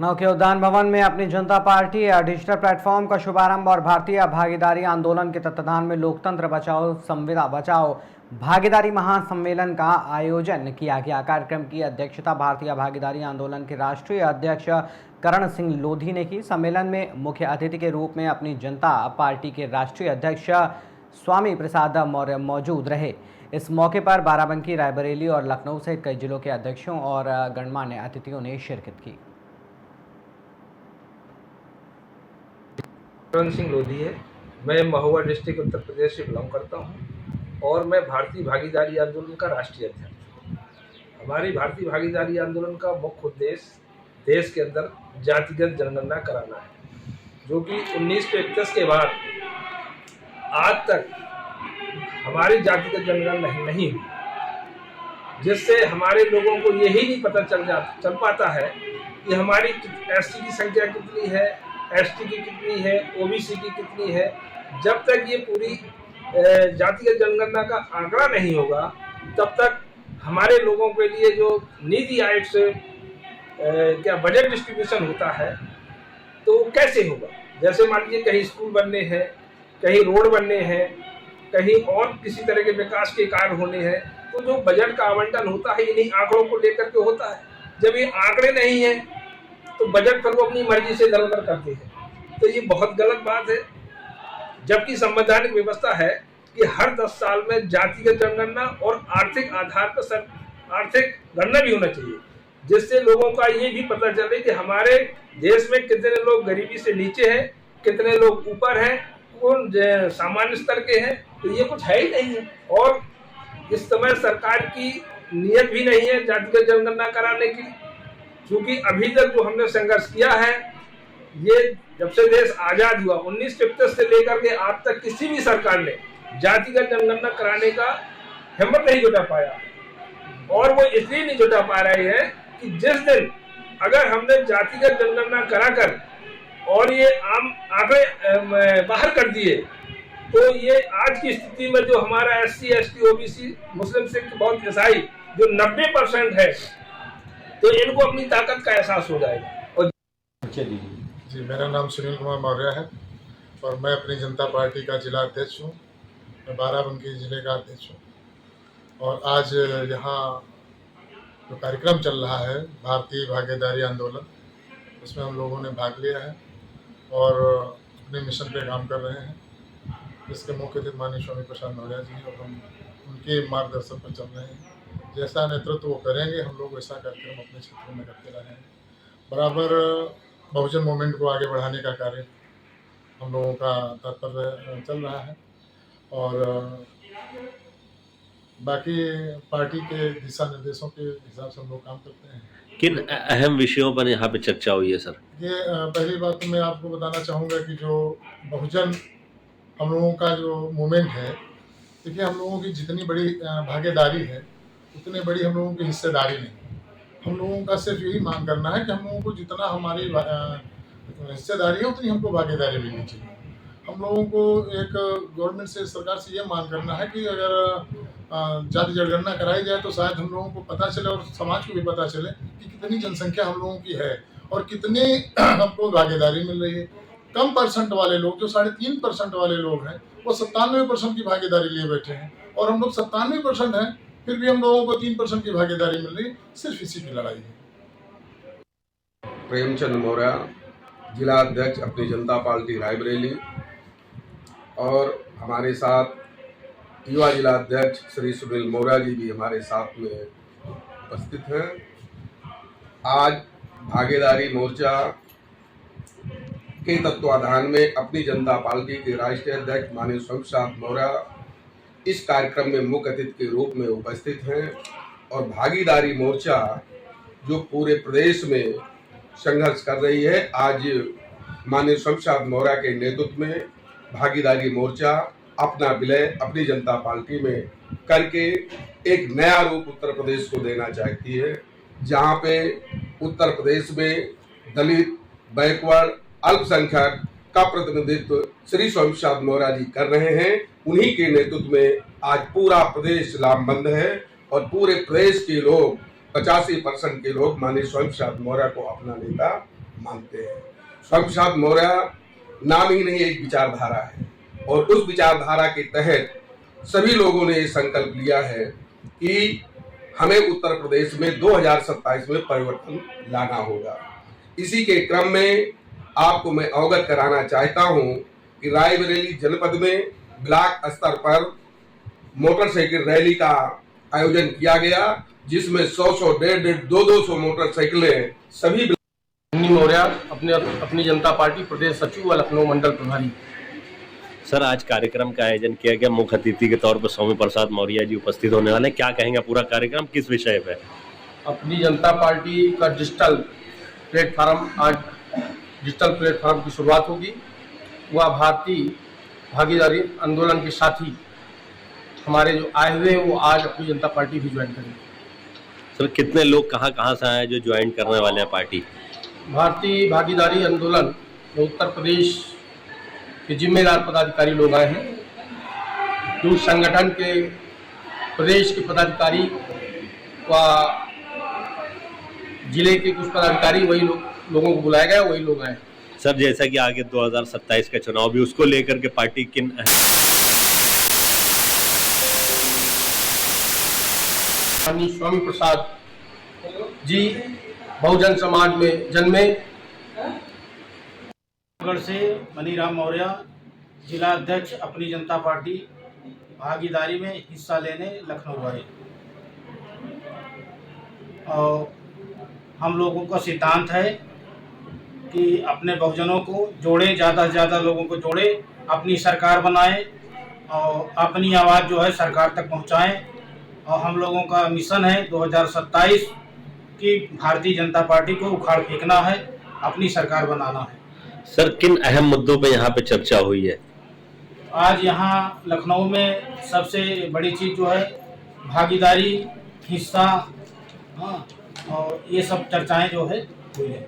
लखनऊ के उद्यान भवन में अपनी जनता पार्टी डिजिटल प्लेटफॉर्म का शुभारंभ और भारतीय भागीदारी आंदोलन के तत्वाधान में लोकतंत्र बचाओ संविदा बचाओ भागीदारी महासम्मेलन का आयोजन किया गया। कार्यक्रम की अध्यक्षता भारतीय भागीदारी आंदोलन के राष्ट्रीय अध्यक्ष करण सिंह लोधी ने की। सम्मेलन में मुख्य अतिथि के रूप में अपनी जनता पार्टी के राष्ट्रीय अध्यक्ष स्वामी प्रसाद मौर्य मौजूद रहे। इस मौके पर बाराबंकी, रायबरेली और लखनऊ सहित कई जिलों के अध्यक्षों और गणमान्य अतिथियों ने शिरकत की। करण सिंह लोधी है। मैं महुआ डिस्ट्रिक्ट उत्तर प्रदेश से बिलोंग करता हूं और मैं भारतीय भागीदारी आंदोलन का राष्ट्रीय अध्यक्ष हूँ। हमारी भारतीय भागीदारी आंदोलन का मुख्य उद्देश्य देश के अंदर जातिगत जनगणना कराना है, जो कि 1931 के बाद आज तक हमारी जातिगत जनगणना नहीं हुई, जिससे हमारे लोगों को यही नहीं पता चल पाता है कि हमारी एसटी की संख्या कितनी है, एसटी की कितनी है, ओबीसी की कितनी है। जब तक ये पूरी जातिगत जनगणना का आंकड़ा नहीं होगा, तब तक हमारे लोगों के लिए जो नीति आयोग से क्या बजट डिस्ट्रीब्यूशन होता है, तो वो कैसे होगा। जैसे मान लीजिए कहीं स्कूल बनने हैं, कहीं रोड बनने हैं, कहीं और किसी तरह के विकास के कार्य होने हैं, तो जो बजट का आवंटन होता है इन्हीं आंकड़ों को लेकर के होता है। जब ये आंकड़े नहीं है तो बजट पर वो अपनी मर्जी से इधर उधर करते हैं, तो ये बहुत गलत बात है। जबकि संवैधानिक व्यवस्था है कि हर 10 साल में जातिगत जनगणना और आर्थिक आधार पर आर्थिक गणना भी होना चाहिए, जिससे लोगों का ये भी पता चले कि हमारे देश में कितने लोग गरीबी से नीचे हैं, कितने लोग ऊपर हैं, कौन सामान्य स्तर के हैं। तो ये कुछ है ही नहीं है और इस समय सरकार की नीयत भी नहीं है जातिगत जनगणना कराने की, क्योंकि अभी तक जो हमने संघर्ष किया है, ये जब से देश आजाद हुआ 1931 से लेकर के आज तक किसी भी सरकार ने जातिगत जनगणना कराने का हिम्मत नहीं जुटा पाया। और वो इसलिए नहीं जुटा पा रहे हैं कि जिस दिन अगर हमने जातिगत जनगणना कराकर और ये आम आंकड़े बाहर कर दिए, तो ये आज की स्थिति में जो हमारा एससी, एसटी, ओबीसी, मुस्लिम, सिख, बौद्ध, ईसाई जो 90% है, तो इनको अपनी ताकत का एहसास हो जाएगा। और जी, मेरा नाम सुनील कुमार मौर्य है और मैं अपनी जनता पार्टी का जिला अध्यक्ष हूँ। मैं बाराबंकी जिले का अध्यक्ष हूँ और आज यहाँ जो कार्यक्रम चल रहा है भारतीय भागीदारी आंदोलन, उसमें हम लोगों ने भाग लिया है और अपने मिशन पे काम कर रहे हैं, जिसके मुख्य अतिथि माननीय स्वामी प्रसाद मौर्य जी और हम उनके मार्गदर्शन पर चल रहे हैं। जैसा नेतृत्व वो करेंगे, हम लोग वैसा कार्यक्रम अपने क्षेत्र में करते रहे हैं। बराबर बहुजन मूवमेंट को आगे बढ़ाने का कार्य हम लोगों का तत्पर चल रहा है और बाकी पार्टी के दिशा निर्देशों के हिसाब से हम लोग काम करते हैं। किन अहम विषयों पर यहाँ पे चर्चा हुई है सर? ये पहली बात तो मैं आपको बताना चाहूँगा कि जो बहुजन हम लोगों का जो मूवमेंट है, देखिए हम लोगों की जितनी बड़ी भागीदारी है उतनी बड़ी हम लोगों की हिस्सेदारी नहीं। हम लोगों का सिर्फ यही मांग करना है कि हम लोगों को जितना हमारी हिस्सेदारी है उतनी हमको भागीदारी मिलनी चाहिए। हम लोगों को एक गवर्नमेंट से, सरकार से ये मांग करना है कि अगर जाति जनगणना कराई जाए तो शायद हम लोगों को पता चले और समाज को भी पता चले कि कितनी जनसंख्या हम लोगों की है और कितनी हमको भागीदारी मिल रही है। कम परसेंट वाले लोग, जो 3.5% वाले लोग हैं, वो 97% की भागीदारी लिए बैठे हैं और हम लोग 97% हैं, फिर भी हम लोगों को 3% की भागीदारी मिल रही। सिर्फ इसी की लड़ाई है। प्रेमचंद मौर्य, जिला अध्यक्ष अपनी जनता पार्टी रायबरेली, और हमारे साथ युवा जिला अध्यक्ष श्री सुनील मौर्य जी भी हमारे साथ में उपस्थित हैं। आज भागीदारी मोर्चा के तत्वाधान में अपनी जनता पार्टी के राष्ट्रीय अध्यक्ष माननीय स्वामी प्रसाद मौर्य इस कार्यक्रम में मुख्य अतिथि के रूप में उपस्थित हैं और भागीदारी मोर्चा जो पूरे प्रदेश में संघर्ष कर रही है, आज माननीय स्वामी प्रसाद मौर्य के नेतृत्व में भागीदारी मोर्चा अपना विलय अपनी जनता पार्टी में करके एक नया रूप उत्तर प्रदेश को देना चाहती है, जहां पे उत्तर प्रदेश में दलित, बैकवर्ड, अल्पसंख्यक का प्रतिनिधित्व श्री स्वामी प्रसाद मौर्य जी कर रहे हैं। उन्हीं के नेतृत्व में आज पूरा प्रदेश लामबंद है और पूरे प्रदेश के लोग 85% के लोग माननीय स्वामी प्रसाद मौर्य को अपना नेता मानते हैं। स्वयं प्रसाद मौर्य नाम ही नहीं एक विचारधारा है, और उस विचारधारा के तहत सभी लोगों ने ये संकल्प लिया है कि हमें उत्तर प्रदेश में 2027 में परिवर्तन लाना होगा। इसी के क्रम में आपको मैं अवगत कराना चाहता हूं कि रायबरेली जनपद में ब्लॉक स्तर पर मोटरसाइकिल रैली का आयोजन किया गया, जिसमें 100 150 200 मोटरसाइकिलें सभी मुन्नी मौर्य अपनी जनता पार्टी प्रदेश सचिव व लखनऊ मंडल प्रभारी। सर, आज कार्यक्रम का आयोजन किया गया, मुख्य अतिथि के तौर पर स्वामी प्रसाद मौर्य जी उपस्थित होने वाले हैं। क्या कहेंगे पूरा कार्यक्रम किस विषय पे? अपनी जनता पार्टी का डिजिटल प्लेटफार्म, आज डिजिटल प्लेटफार्म की शुरुआत होगी। वह भारतीय भागीदारी आंदोलन के साथी हमारे जो आए हुए वो आज अपनी जनता पार्टी भी ज्वाइन करेंगे। सर, कितने लोग कहाँ से आए हैं जो ज्वाइन करने वाले हैं पार्टी? भारतीय भागीदारी आंदोलन में उत्तर प्रदेश के जिम्मेदार पदाधिकारी लोग आए हैं। जो संगठन के प्रदेश के पदाधिकारी व जिले के कुछ पदाधिकारी वही लोगों को बुलाया गया, वही लोग आए। सर, जैसा कि आगे 2027 का चुनाव भी, उसको लेकर के पार्टी किन स्वामी प्रसाद जी बहुजन समाज में जन्मे। नगर से मनीराम मौर्य, जिला अध्यक्ष अपनी जनता पार्टी भागीदारी में हिस्सा लेने लखनऊ आए। और हम लोगों का सिद्धांत है कि अपने बहुजनों को जोड़ें, ज़्यादा से ज़्यादा लोगों को जोड़ें, अपनी सरकार बनाएं और अपनी आवाज़ जो है सरकार तक पहुंचाएं। और हम लोगों का मिशन है 2027 की भारतीय जनता पार्टी को उखाड़ फेंकना है, अपनी सरकार बनाना है। सर, किन अहम मुद्दों पे यहाँ पे चर्चा हुई है? आज यहाँ लखनऊ में सबसे बड़ी चीज़ जो है भागीदारी, हिस्सा, हाँ, और ये सब चर्चाएं जो है हुई है।